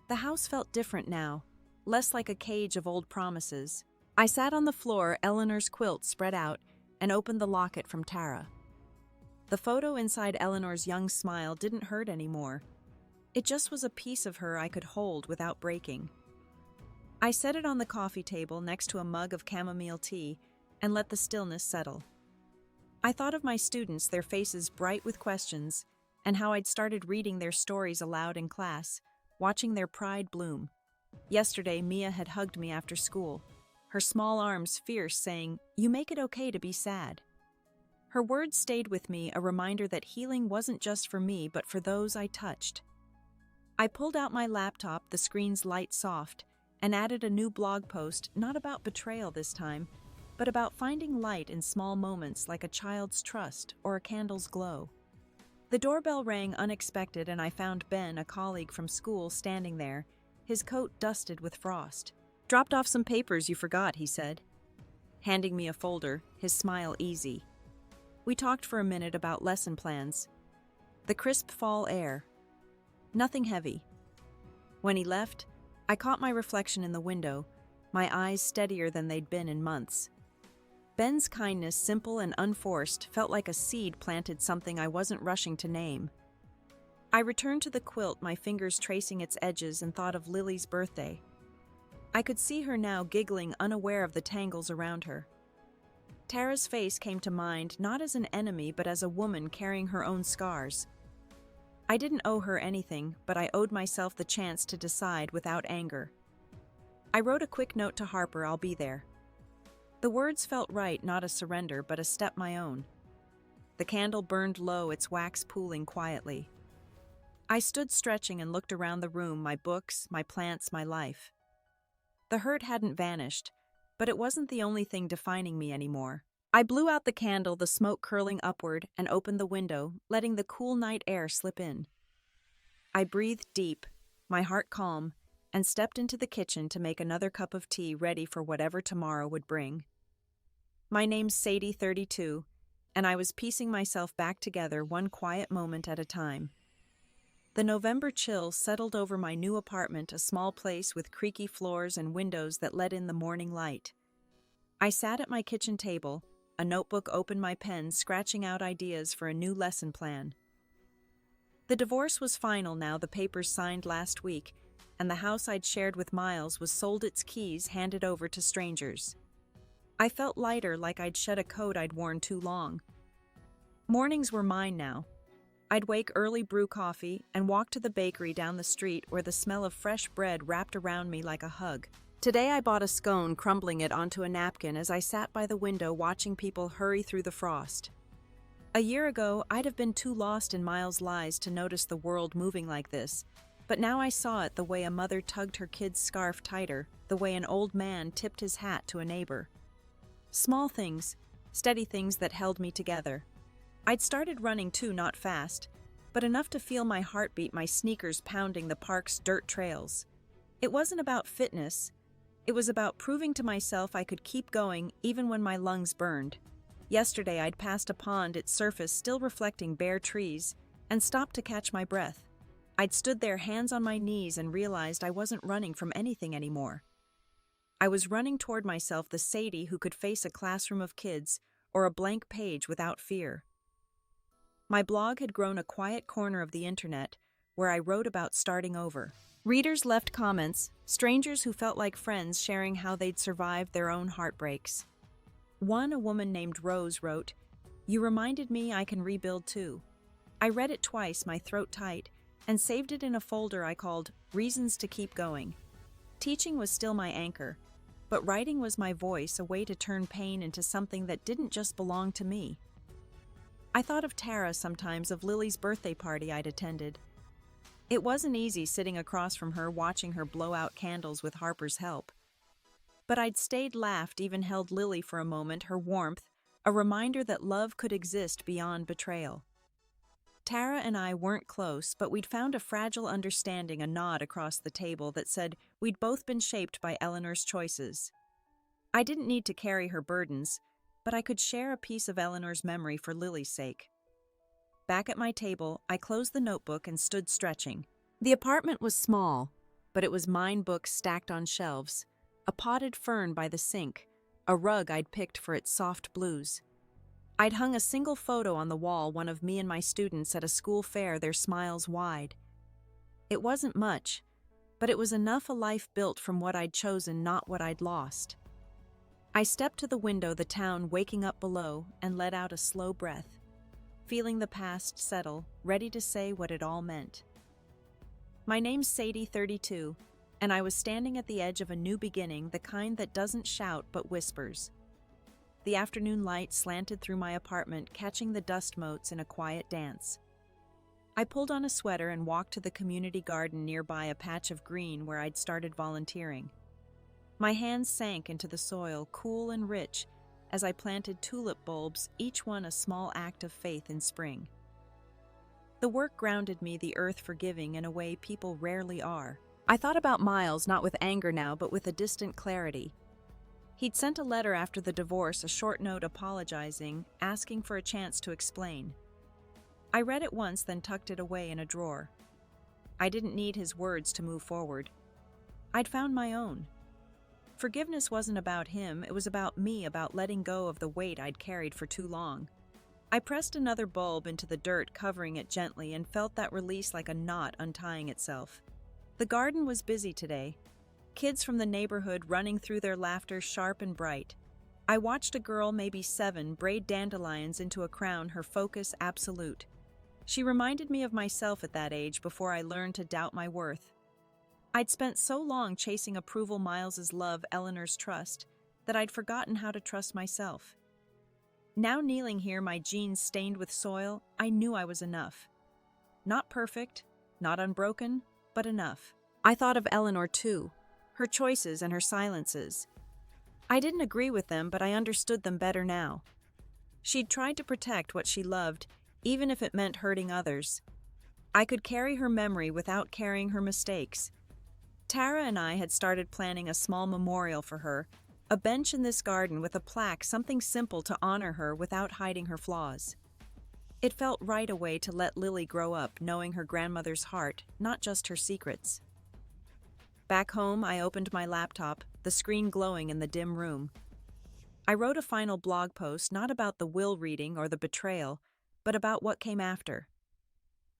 The house felt different now, less like a cage of old promises. I sat on the floor, Eleanor's quilt spread out, and opened the locket from Tara. The photo inside Eleanor's young smile didn't hurt anymore. It just was a piece of her I could hold without breaking. I set it on the coffee table next to a mug of chamomile tea and let the stillness settle. I thought of my students, their faces bright with questions, and how I'd started reading their stories aloud in class, watching their pride bloom. Yesterday, Mia had hugged me after school, her small arms fierce, saying, "You make it okay to be sad." Her words stayed with me, a reminder that healing wasn't just for me, but for those I touched. I pulled out my laptop, the screen's light soft, and added a new blog post, not about betrayal this time, but about finding light in small moments like a child's trust or a candle's glow. The doorbell rang unexpected, and I found Ben, a colleague from school, standing there, his coat dusted with frost. "Dropped off some papers you forgot," he said, handing me a folder, his smile easy. We talked for a minute about lesson plans. The crisp fall air. Nothing heavy. When he left, I caught my reflection in the window, my eyes steadier than they'd been in months. Ben's kindness, simple and unforced, felt like a seed planted something I wasn't rushing to name. I returned to the quilt, my fingers tracing its edges, and thought of Lily's birthday. I could see her now, giggling, unaware of the tangles around her. Tara's face came to mind, not as an enemy, but as a woman carrying her own scars. I didn't owe her anything, but I owed myself the chance to decide without anger. I wrote a quick note to Harper, "I'll be there." The words felt right, not a surrender, but a step my own. The candle burned low, its wax pooling quietly. I stood stretching and looked around the room, my books, my plants, my life. The hurt hadn't vanished, but it wasn't the only thing defining me anymore. I blew out the candle, the smoke curling upward, and opened the window, letting the cool night air slip in. I breathed deep, my heart calm, and stepped into the kitchen to make another cup of tea, ready for whatever tomorrow would bring. My name's Sadie, 32, and I was piecing myself back together one quiet moment at a time. The November chill settled over my new apartment, a small place with creaky floors and windows that let in the morning light. I sat at my kitchen table, a notebook open, my pen scratching out ideas for a new lesson plan. The divorce was final now, the papers signed last week, and the house I'd shared with Miles was sold, its keys handed over to strangers. I felt lighter, like I'd shed a coat I'd worn too long. Mornings were mine now. I'd wake early, brew coffee, and walk to the bakery down the street where the smell of fresh bread wrapped around me like a hug. Today I bought a scone, crumbling it onto a napkin as I sat by the window watching people hurry through the frost. A year ago, I'd have been too lost in Miles' lies to notice the world moving like this, but now I saw it, the way a mother tugged her kid's scarf tighter, the way an old man tipped his hat to a neighbor. Small things, steady things that held me together. I'd started running too, not fast, but enough to feel my heartbeat, my sneakers pounding the park's dirt trails. It wasn't about fitness. It was about proving to myself I could keep going even when my lungs burned. Yesterday I'd passed a pond, its surface still reflecting bare trees, and stopped to catch my breath. I'd stood there, hands on my knees, and realized I wasn't running from anything anymore. I was running toward myself, the Sadie who could face a classroom of kids or a blank page without fear. My blog had grown a quiet corner of the internet where I wrote about starting over. Readers left comments, strangers who felt like friends sharing how they'd survived their own heartbreaks. One, a woman named Rose, wrote, "You reminded me I can rebuild too." I read it twice, my throat tight, and saved it in a folder I called Reasons to Keep Going. Teaching was still my anchor, but writing was my voice, a way to turn pain into something that didn't just belong to me. I thought of Tara sometimes, of Lily's birthday party I'd attended. It wasn't easy sitting across from her, watching her blow out candles with Harper's help. But I'd stayed, laughed, even held Lily for a moment, her warmth, a reminder that love could exist beyond betrayal. Tara and I weren't close, but we'd found a fragile understanding, a nod across the table that said we'd both been shaped by Eleanor's choices. I didn't need to carry her burdens, but I could share a piece of Eleanor's memory for Lily's sake. Back at my table, I closed the notebook and stood stretching. The apartment was small, but it was mine books stacked on shelves, a potted fern by the sink, a rug I'd picked for its soft blues. I'd hung a single photo on the wall, one of me and my students at a school fair, their smiles wide. It wasn't much, but it was enough a life built from what I'd chosen, not what I'd lost. I stepped to the window, the town waking up below, and let out a slow breath, feeling the past settle, ready to say what it all meant. My name's Sadie, 32, and I was standing at the edge of a new beginning, the kind that doesn't shout but whispers. The afternoon light slanted through my apartment, catching the dust motes in a quiet dance. I pulled on a sweater and walked to the community garden nearby, a patch of green where I'd started volunteering. My hands sank into the soil, cool and rich, as I planted tulip bulbs, each one a small act of faith in spring. The work grounded me, the earth forgiving in a way people rarely are. I thought about Miles, not with anger now, but with a distant clarity. He'd sent a letter after the divorce, a short note apologizing, asking for a chance to explain. I read it once, then tucked it away in a drawer. I didn't need his words to move forward. I'd found my own. Forgiveness wasn't about him, it was about me, about letting go of the weight I'd carried for too long. I pressed another bulb into the dirt, covering it gently, and felt that release like a knot untying itself. The garden was busy today. Kids from the neighborhood running through, their laughter sharp and bright. I watched a girl, maybe 7, braid dandelions into a crown, her focus absolute. She reminded me of myself at that age, before I learned to doubt my worth. I'd spent so long chasing approval, Miles's love, Eleanor's trust, that I'd forgotten how to trust myself. Now kneeling here, my jeans stained with soil, I knew I was enough. Not perfect, not unbroken, but enough. I thought of Eleanor too, her choices and her silences. I didn't agree with them, but I understood them better now. She'd tried to protect what she loved, even if it meant hurting others. I could carry her memory without carrying her mistakes. Tara and I had started planning a small memorial for her, a bench in this garden with a plaque, something simple to honor her without hiding her flaws. It felt right away to let Lily grow up knowing her grandmother's heart, not just her secrets. Back home, I opened my laptop, the screen glowing in the dim room. I wrote a final blog post, not about the will reading or the betrayal, but about what came after.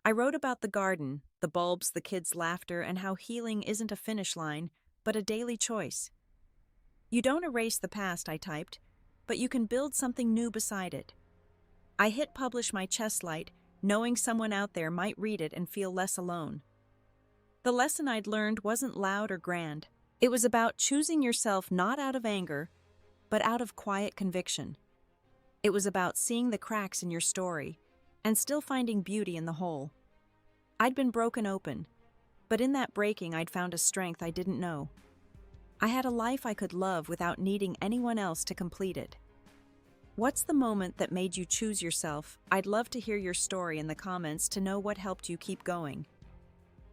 I wrote about the garden, the bulbs, the kids' laughter, and how healing isn't a finish line, but a daily choice. You don't erase the past, I typed, but you can build something new beside it. I hit publish, my chest light, knowing someone out there might read it and feel less alone. The lesson I'd learned wasn't loud or grand. It was about choosing yourself, not out of anger, but out of quiet conviction. It was about seeing the cracks in your story and still finding beauty in the whole. I'd been broken open, but in that breaking I'd found a strength I didn't know. I had a life I could love without needing anyone else to complete it. What's the moment that made you choose yourself? I'd love to hear your story in the comments to know what helped you keep going.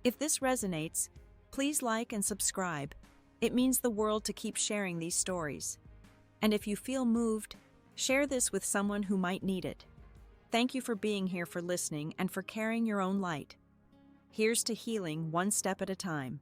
If this resonates, please like and subscribe. It means the world to keep sharing these stories. And if you feel moved, share this with someone who might need it. Thank you for being here, for listening, and for carrying your own light. Here's to healing, one step at a time.